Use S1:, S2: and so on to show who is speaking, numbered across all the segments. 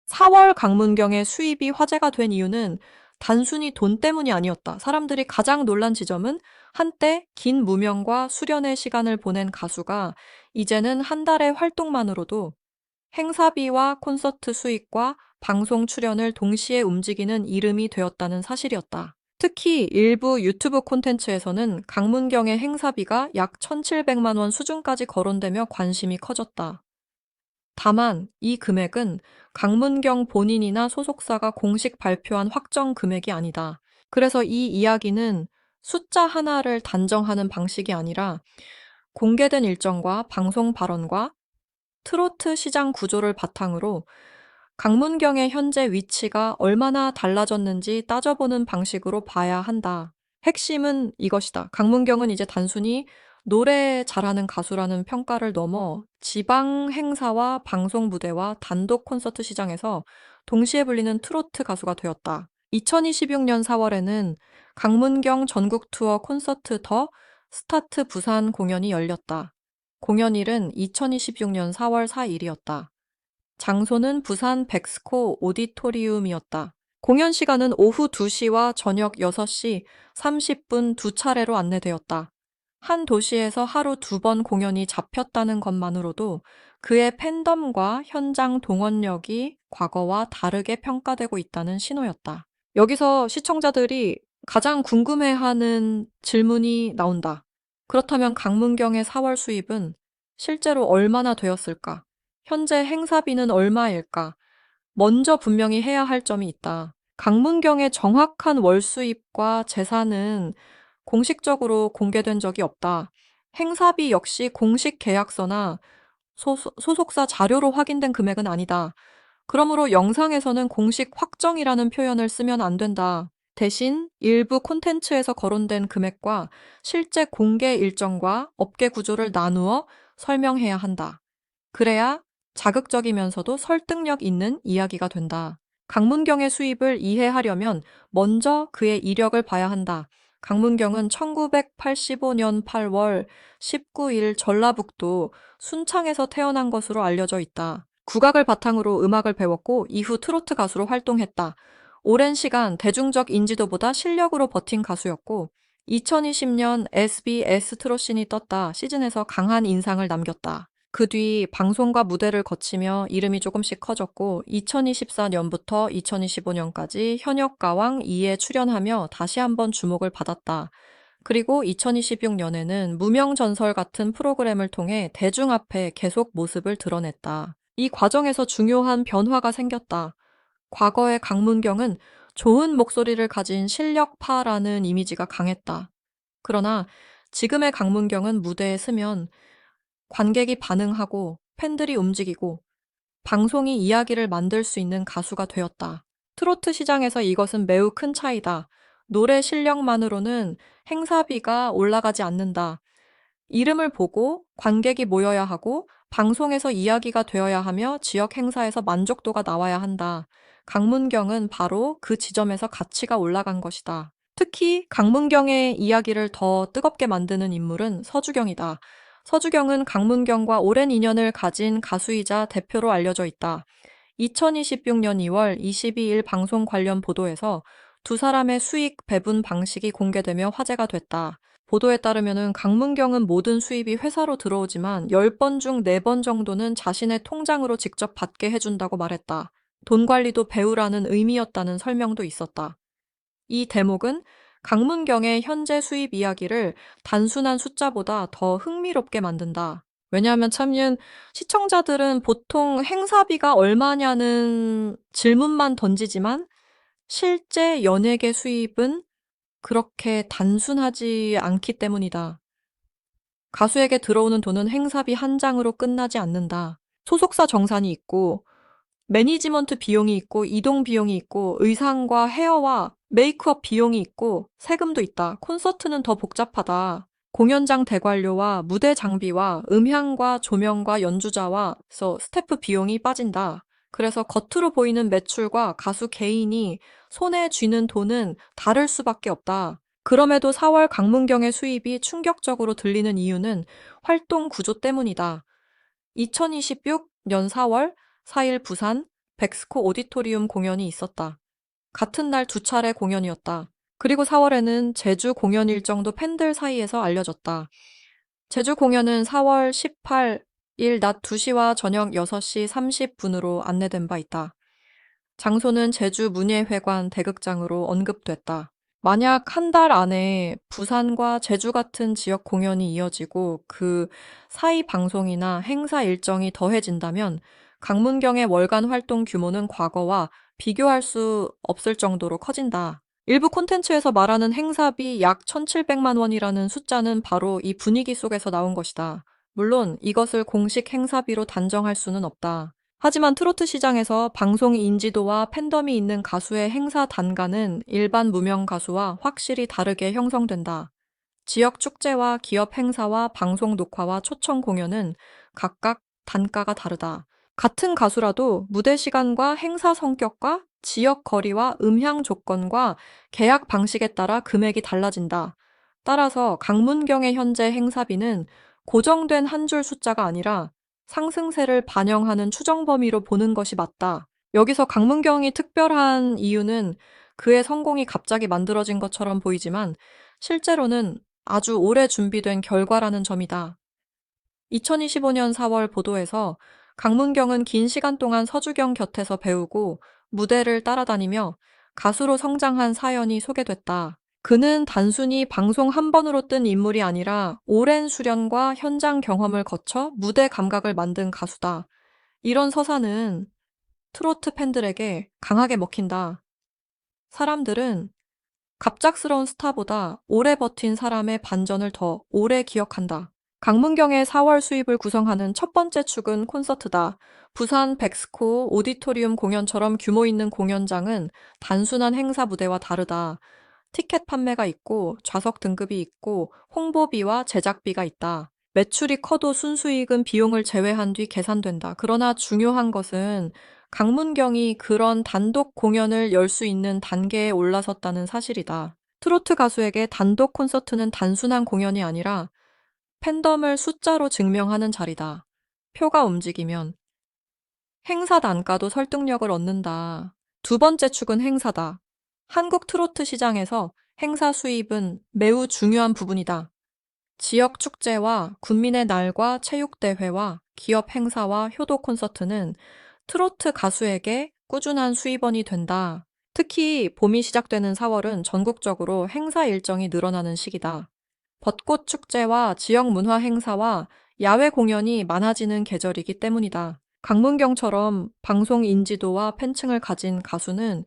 S1: 4월 강문경의 수입이 화제가 된 이유는 단순히 돈 때문이 아니었다. 사람들이 가장 놀란 지점은 한때 긴 무명과 수련의 시간을 보낸 가수가 이제는 한 달의 활동만으로도 행사비와 콘서트 수익과 방송 출연을 동시에 움직이는 이름이 되었다는 사실이었다. 특히 일부 유튜브 콘텐츠에서는 강문경의 행사비가 약 1,700만 원 수준까지 거론되며 관심이 커졌다. 다만 이 금액은 강문경 본인이나 소속사가 공식 발표한 확정 금액이 아니다. 그래서 이 이야기는 숫자 하나를 단정하는 방식이 아니라 공개된 일정과 방송 발언과 트로트 시장 구조를 바탕으로 강문경의 현재 위치가 얼마나 달라졌는지 따져보는 방식으로 봐야 한다. 핵심은 이것이다. 강문경은 이제 단순히 노래 잘하는 가수라는 평가를 넘어 지방 행사와 방송 무대와 단독 콘서트 시장에서 동시에 불리는 트로트 가수가 되었다. 2026년 4월에는 강문경 전국 투어 콘서트 더 스타트 부산 공연이 열렸다. 공연일은 2026년 4월 4일이었다. 장소는 부산 백스코 오디토리움이었다. 공연 시간은 오후 2시와 저녁 6시 30분 두 차례로 안내되었다. 한 도시에서 하루 2번 공연이 잡혔다는 것만으로도 그의 팬덤과 현장 동원력이 과거와 다르게 평가되고 있다는 신호였다. 여기서 시청자들이 가장 궁금해하는 질문이 나온다. 그렇다면 강문경의 4월 수입은 실제로 얼마나 되었을까? 현재 행사비는 얼마일까? 먼저 분명히 해야 할 점이 있다. 강문경의 정확한 월 수입과 재산은 공식적으로 공개된 적이 없다. 행사비 역시 공식 계약서나 소속사 자료로 확인된 금액은 아니다. 그러므로 영상에서는 공식 확정이라는 표현을 쓰면 안 된다. 대신 일부 콘텐츠에서 거론된 금액과 실제 공개 일정과 업계 구조를 나누어 설명해야 한다. 그래야 자극적이면서도 설득력 있는 이야기가 된다. 강문경의 수입을 이해하려면 먼저 그의 이력을 봐야 한다. 강문경은 1985년 8월 19일 전라북도 순창에서 태어난 것으로 알려져 있다. 국악을 바탕으로 음악을 배웠고 이후 트로트 가수로 활동했다. 오랜 시간 대중적 인지도보다 실력으로 버틴 가수였고 2020년 SBS 트롯신이 떴다 시즌에서 강한 인상을 남겼다. 그 뒤 방송과 무대를 거치며 이름이 조금씩 커졌고 2024년부터 2025년까지 현역가왕 2에 출연하며 다시 한번 주목을 받았다. 그리고 2026년에는 무명전설 같은 프로그램을 통해 대중 앞에 계속 모습을 드러냈다. 이 과정에서 중요한 변화가 생겼다. 과거의 강문경은 좋은 목소리를 가진 실력파라는 이미지가 강했다. 그러나 지금의 강문경은 무대에 서면 관객이 반응하고 팬들이 움직이고 방송이 이야기를 만들 수 있는 가수가 되었다. 트로트 시장에서 이것은 매우 큰 차이다. 노래 실력만으로는 행사비가 올라가지 않는다. 이름을 보고 관객이 모여야 하고 방송에서 이야기가 되어야 하며 지역 행사에서 만족도가 나와야 한다. 강문경은 바로 그 지점에서 가치가 올라간 것이다. 특히 강문경의 이야기를 더 뜨겁게 만드는 인물은 서주경이다. 서주경은 강문경과 오랜 인연을 가진 가수이자 대표로 알려져 있다. 2026년 2월 22일 방송 관련 보도에서 두 사람의 수익 배분 방식이 공개되며 화제가 됐다. 보도에 따르면 강문경은 모든 수입이 회사로 들어오지만 10번 중 4번 정도는 자신의 통장으로 직접 받게 해준다고 말했다. 돈 관리도 배우라는 의미였다는 설명도 있었다. 이 대목은 강문경의 현재 수입 이야기를 단순한 숫자보다 더 흥미롭게 만든다. 왜냐하면 참는 시청자들은 보통 행사비가 얼마냐는 질문만 던지지만 실제 연예계 수입은 그렇게 단순하지 않기 때문이다. 가수에게 들어오는 돈은 행사비 한 장으로 끝나지 않는다. 소속사 정산이 있고 매니지먼트 비용이 있고 이동 비용이 있고 의상과 헤어와 메이크업 비용이 있고 세금도 있다. 콘서트는 더 복잡하다. 공연장 대관료와 무대 장비와 음향과 조명과 연주자와 스태프 비용이 빠진다. 그래서 겉으로 보이는 매출과 가수 개인이 손에 쥐는 돈은 다를 수밖에 없다. 그럼에도 4월 강문경의 수입이 충격적으로 들리는 이유는 활동 구조 때문이다. 2026년 4월 4일 부산 백스코 오디토리움 공연이 있었다. 같은 날 두 차례 공연이었다. 그리고 4월에는 제주 공연 일정도 팬들 사이에서 알려졌다. 제주 공연은 4월 18일 낮 2시와 저녁 6시 30분으로 안내된 바 있다. 장소는 제주 문예회관 대극장으로 언급됐다. 만약 한 달 안에 부산과 제주 같은 지역 공연이 이어지고 그 사이 방송이나 행사 일정이 더해진다면 강문경의 월간 활동 규모는 과거와 비교할 수 없을 정도로 커진다. 일부 콘텐츠에서 말하는 행사비 약 1,700만 원이라는 숫자는 바로 이 분위기 속에서 나온 것이다. 물론 이것을 공식 행사비로 단정할 수는 없다. 하지만 트로트 시장에서 방송 인지도와 팬덤이 있는 가수의 행사 단가는 일반 무명 가수와 확실히 다르게 형성된다. 지역 축제와 기업 행사와 방송 녹화와 초청 공연은 각각 단가가 다르다. 같은 가수라도 무대 시간과 행사 성격과 지역 거리와 음향 조건과 계약 방식에 따라 금액이 달라진다. 따라서 강문경의 현재 행사비는 고정된 한 줄 숫자가 아니라 상승세를 반영하는 추정 범위로 보는 것이 맞다. 여기서 강문경이 특별한 이유는 그의 성공이 갑자기 만들어진 것처럼 보이지만 실제로는 아주 오래 준비된 결과라는 점이다. 2025년 4월 보도에서 강문경은 긴 시간 동안 서주경 곁에서 배우고 무대를 따라다니며 가수로 성장한 사연이 소개됐다. 그는 단순히 방송 한 번으로 뜬 인물이 아니라 오랜 수련과 현장 경험을 거쳐 무대 감각을 만든 가수다. 이런 서사는 트로트 팬들에게 강하게 먹힌다. 사람들은 갑작스러운 스타보다 오래 버틴 사람의 반전을 더 오래 기억한다. 강문경의 4월 수입을 구성하는 첫 번째 축은 콘서트다. 부산 백스코 오디토리움 공연처럼 규모 있는 공연장은 단순한 행사 무대와 다르다. 티켓 판매가 있고 좌석 등급이 있고 홍보비와 제작비가 있다. 매출이 커도 순수익은 비용을 제외한 뒤 계산된다. 그러나 중요한 것은 강문경이 그런 단독 공연을 열 수 있는 단계에 올라섰다는 사실이다. 트로트 가수에게 단독 콘서트는 단순한 공연이 아니라 팬덤을 숫자로 증명하는 자리다. 표가 움직이면 행사 단가도 설득력을 얻는다. 두 번째 축은 행사다. 한국 트로트 시장에서 행사 수입은 매우 중요한 부분이다. 지역 축제와 군민의 날과 체육대회와 기업 행사와 효도 콘서트는 트로트 가수에게 꾸준한 수입원이 된다. 특히 봄이 시작되는 4월은 전국적으로 행사 일정이 늘어나는 시기다. 벚꽃 축제와 지역 문화 행사와 야외 공연이 많아지는 계절이기 때문이다. 강문경처럼 방송 인지도와 팬층을 가진 가수는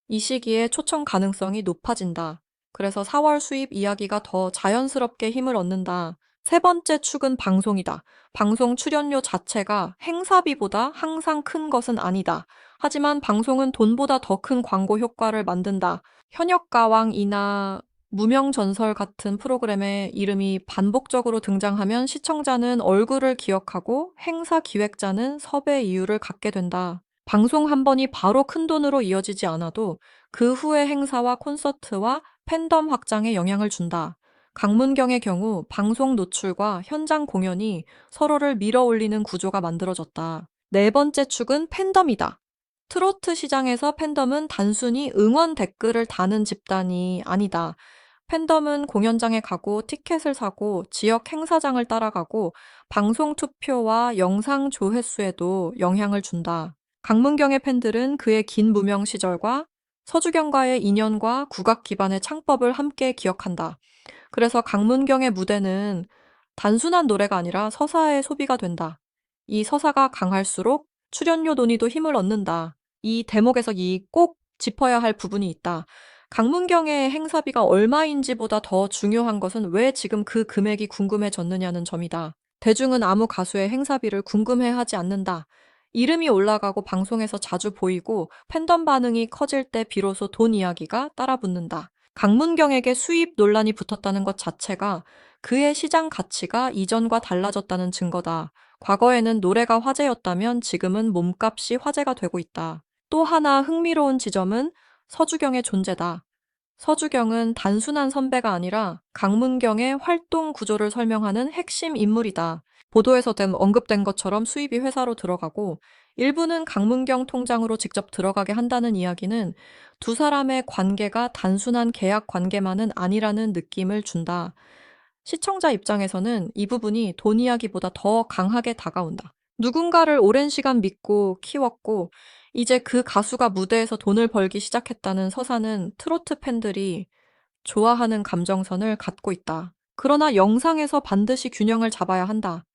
S1: 이 시기에 초청 가능성이 높아진다. 그래서 4월 수입 이야기가 더 자연스럽게 힘을 얻는다. 세 번째 축은 방송이다. 방송 출연료 자체가 행사비보다 항상 큰 것은 아니다. 하지만 방송은 돈보다 더 큰 광고 효과를 만든다. 현역가왕이나 무명전설 같은 프로그램에 이름이 반복적으로 등장하면 시청자는 얼굴을 기억하고 행사 기획자는 섭외 이유를 갖게 된다. 방송 한 번이 바로 큰 돈으로 이어지지 않아도 그 후의 행사와 콘서트와 팬덤 확장에 영향을 준다. 강문경의 경우 방송 노출과 현장 공연이 서로를 밀어 올리는 구조가 만들어졌다. 네 번째 축은 팬덤이다. 트로트 시장에서 팬덤은 단순히 응원 댓글을 다는 집단이 아니다. 팬덤은 공연장에 가고 티켓을 사고 지역 행사장을 따라가고 방송 투표와 영상 조회수에도 영향을 준다. 강문경의 팬들은 그의 긴 무명 시절과 서주경과의 인연과 국악 기반의 창법을 함께 기억한다. 그래서 강문경의 무대는 단순한 노래가 아니라 서사의 소비가 된다. 이 서사가 강할수록 출연료 논의도 힘을 얻는다. 이 대목에서 이 꼭 짚어야 할 부분이 있다. 강문경의 행사비가 얼마인지보다 더 중요한 것은 왜 지금 그 금액이 궁금해졌느냐는 점이다. 대중은 아무 가수의 행사비를 궁금해하지 않는다. 이름이 올라가고 방송에서 자주 보이고 팬덤 반응이 커질 때 비로소 돈 이야기가 따라붙는다. 강문경에게 수입 논란이 붙었다는 것 자체가 그의 시장 가치가 이전과 달라졌다는 증거다. 과거에는 노래가 화제였다면 지금은 몸값이 화제가 되고 있다. 또 하나 흥미로운 지점은 서주경의 존재다. 서주경은 단순한 선배가 아니라 강문경의 활동 구조를 설명하는 핵심 인물이다. 보도에서 언급된 것처럼 수입이 회사로 들어가고 일부는 강문경 통장으로 직접 들어가게 한다는 이야기는 두 사람의 관계가 단순한 계약 관계만은 아니라는 느낌을 준다. 시청자 입장에서는 이 부분이 돈 이야기보다 더 강하게 다가온다. 누군가를 오랜 시간 믿고 키웠고 이제 그 가수가 무대에서 돈을 벌기 시작했다는 서사는 트로트 팬들이 좋아하는 감정선을 갖고 있다. 그러나 영상에서 반드시 균형을 잡아야 한다.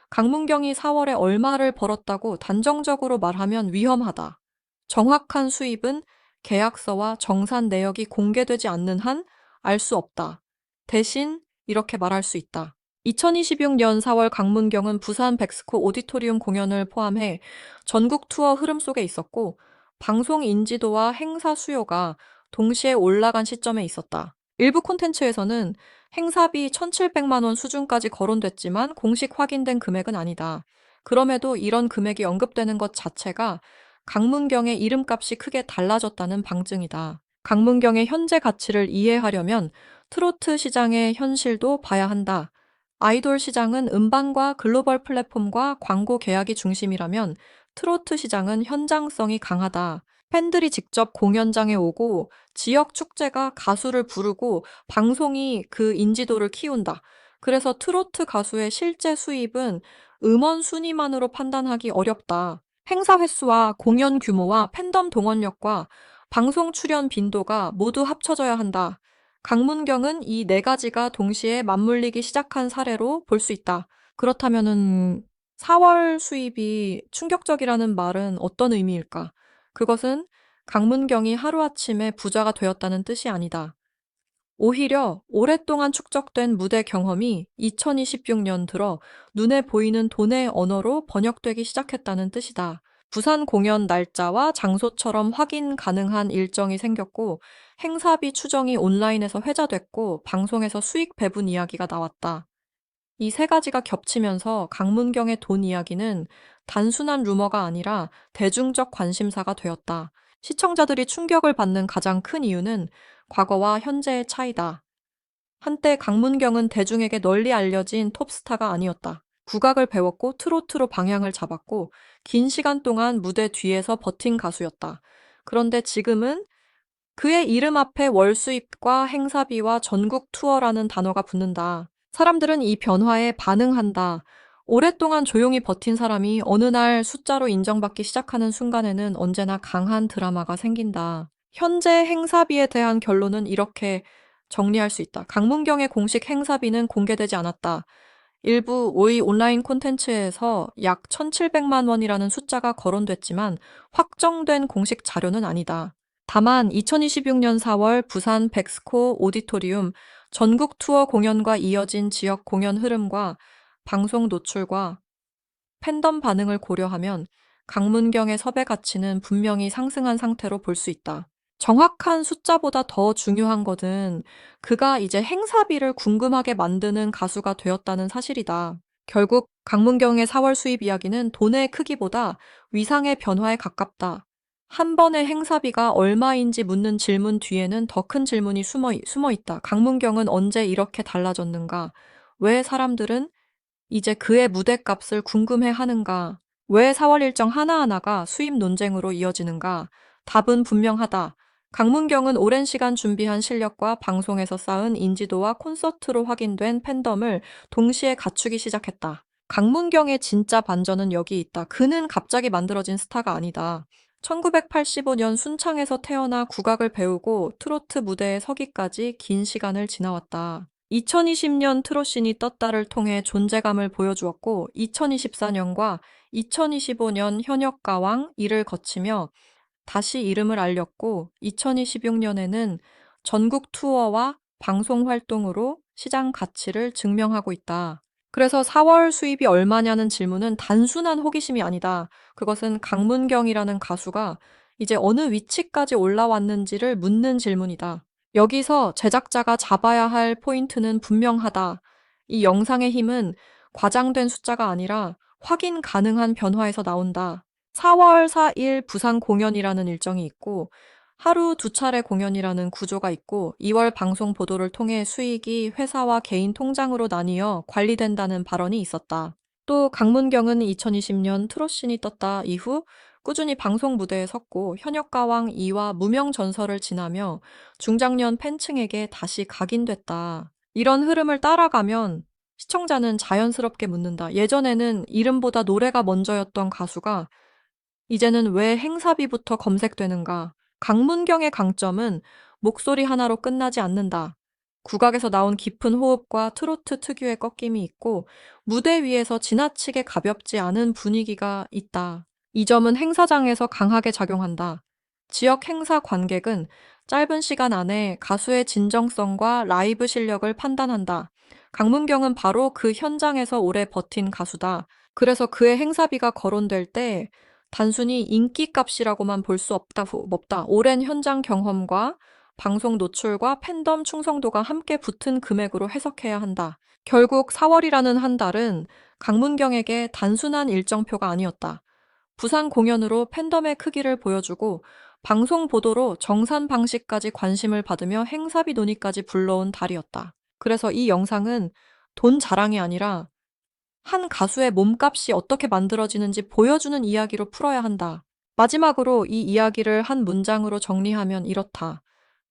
S1: 강문경이 4월에 얼마를 벌었다고 단정적으로 말하면 위험하다. 정확한 수입은 계약서와 정산 내역이 공개되지 않는 한 알 수 없다. 대신 이렇게 말할 수 있다. 2026년 4월 강문경은 부산 백스코 오디토리움 공연을 포함해 전국 투어 흐름 속에 있었고 방송 인지도와 행사 수요가 동시에 올라간 시점에 있었다. 일부 콘텐츠에서는 행사비 1,700만 원 수준까지 거론됐지만 공식 확인된 금액은 아니다. 그럼에도 이런 금액이 언급되는 것 자체가 강문경의 이름값이 크게 달라졌다는 방증이다. 강문경의 현재 가치를 이해하려면 트로트 시장의 현실도 봐야 한다. 아이돌 시장은 음반과 글로벌 플랫폼과 광고 계약이 중심이라면 트로트 시장은 현장성이 강하다. 팬들이 직접 공연장에 오고 지역 축제가 가수를 부르고 방송이 그 인지도를 키운다. 그래서 트로트 가수의 실제 수입은 음원 순위만으로 판단하기 어렵다. 행사 횟수와 공연 규모와 팬덤 동원력과 방송 출연 빈도가 모두 합쳐져야 한다. 강문경은 이 네 가지가 동시에 맞물리기 시작한 사례로 볼 수 있다. 그렇다면은 4월 수입이 충격적이라는 말은 어떤 의미일까? 그것은 강문경이 하루아침에 부자가 되었다는 뜻이 아니다. 오히려 오랫동안 축적된 무대 경험이 2026년 들어 눈에 보이는 돈의 언어로 번역되기 시작했다는 뜻이다. 부산 공연 날짜와 장소처럼 확인 가능한 일정이 생겼고 행사비 추정이 온라인에서 회자됐고 방송에서 수익 배분 이야기가 나왔다. 이 세 가지가 겹치면서 강문경의 돈 이야기는 단순한 루머가 아니라 대중적 관심사가 되었다. 시청자들이 충격을 받는 가장 큰 이유는 과거와 현재의 차이다. 한때 강문경은 대중에게 널리 알려진 톱스타가 아니었다. 국악을 배웠고 트로트로 방향을 잡았고 긴 시간 동안 무대 뒤에서 버틴 가수였다. 그런데 지금은 그의 이름 앞에 월 수입과 행사비와 전국 투어라는 단어가 붙는다. 사람들은 이 변화에 반응한다. 오랫동안 조용히 버틴 사람이 어느 날 숫자로 인정받기 시작하는 순간에는 언제나 강한 드라마가 생긴다. 현재 행사비에 대한 결론은 이렇게 정리할 수 있다. 강문경의 공식 행사비는 공개되지 않았다. 일부 오이 온라인 콘텐츠에서 약 1,700만 원이라는 숫자가 거론됐지만 확정된 공식 자료는 아니다. 다만 2026년 4월 부산 백스코 오디토리움 전국 투어 공연과 이어진 지역 공연 흐름과 방송 노출과 팬덤 반응을 고려하면 강문경의 섭외 가치는 분명히 상승한 상태로 볼 수 있다. 정확한 숫자보다 더 중요한 것은 그가 이제 행사비를 궁금하게 만드는 가수가 되었다는 사실이다. 결국 강문경의 4월 수입 이야기는 돈의 크기보다 위상의 변화에 가깝다. 한 번의 행사비가 얼마인지 묻는 질문 뒤에는 더 큰 질문이 숨어 있다. 강문경은 언제 이렇게 달라졌는가? 왜 사람들은 이제 그의 무대값을 궁금해 하는가? 왜 4월 일정 하나하나가 수입 논쟁으로 이어지는가? 답은 분명하다. 강문경은 오랜 시간 준비한 실력과 방송에서 쌓은 인지도와 콘서트로 확인된 팬덤을 동시에 갖추기 시작했다. 강문경의 진짜 반전은 여기 있다. 그는 갑자기 만들어진 스타가 아니다. 1985년 순창에서 태어나 국악을 배우고 트로트 무대에 서기까지 긴 시간을 지나왔다. 2020년 트롯신이 떴다를 통해 존재감을 보여주었고 2024년과 2025년 현역가왕 이를 거치며 다시 이름을 알렸고 2026년에는 전국 투어와 방송 활동으로 시장 가치를 증명하고 있다. 그래서 4월 수입이 얼마냐는 질문은 단순한 호기심이 아니다. 그것은 강문경이라는 가수가 이제 어느 위치까지 올라왔는지를 묻는 질문이다. 여기서 제작자가 잡아야 할 포인트는 분명하다. 이 영상의 힘은 과장된 숫자가 아니라 확인 가능한 변화에서 나온다. 4월 4일 부산 공연이라는 일정이 있고 하루 두 차례 공연이라는 구조가 있고 2월 방송 보도를 통해 수익이 회사와 개인 통장으로 나뉘어 관리된다는 발언이 있었다. 또 강문경은 2020년 트롯신이 떴다 이후 꾸준히 방송 무대에 섰고 현역가왕 2와 무명 전설을 지나며 중장년 팬층에게 다시 각인됐다. 이런 흐름을 따라가면 시청자는 자연스럽게 묻는다. 예전에는 이름보다 노래가 먼저였던 가수가 이제는 왜 행사비부터 검색되는가? 강문경의 강점은 목소리 하나로 끝나지 않는다. 국악에서 나온 깊은 호흡과 트로트 특유의 꺾임이 있고 무대 위에서 지나치게 가볍지 않은 분위기가 있다. 이 점은 행사장에서 강하게 작용한다. 지역 행사 관객은 짧은 시간 안에 가수의 진정성과 라이브 실력을 판단한다. 강문경은 바로 그 현장에서 오래 버틴 가수다. 그래서 그의 행사비가 거론될 때 단순히 인기값이라고만 볼 수 없다. 오랜 현장 경험과 방송 노출과 팬덤 충성도가 함께 붙은 금액으로 해석해야 한다. 결국 4월이라는 한 달은 강문경에게 단순한 일정표가 아니었다. 부산 공연으로 팬덤의 크기를 보여주고 방송 보도로 정산 방식까지 관심을 받으며 행사비 논의까지 불러온 달이었다. 그래서 이 영상은 돈 자랑이 아니라 한 가수의 몸값이 어떻게 만들어지는지 보여주는 이야기로 풀어야 한다. 마지막으로 이 이야기를 한 문장으로 정리하면 이렇다.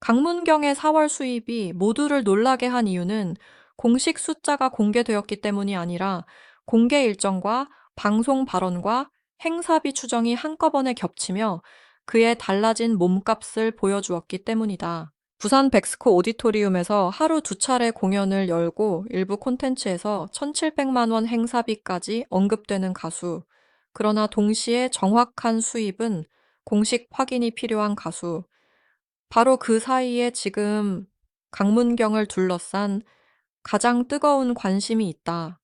S1: 강문경의 4월 수입이 모두를 놀라게 한 이유는 공식 숫자가 공개되었기 때문이 아니라 공개 일정과 방송 발언과 행사비 추정이 한꺼번에 겹치며 그의 달라진 몸값을 보여주었기 때문이다. 부산 백스코 오디토리움에서 하루 2차례 공연을 열고 일부 콘텐츠에서 1,700만 원 행사비까지 언급되는 가수. 그러나 동시에 정확한 수입은 공식 확인이 필요한 가수. 바로 그 사이에 지금 강문경을 둘러싼 가장 뜨거운 관심이 있다.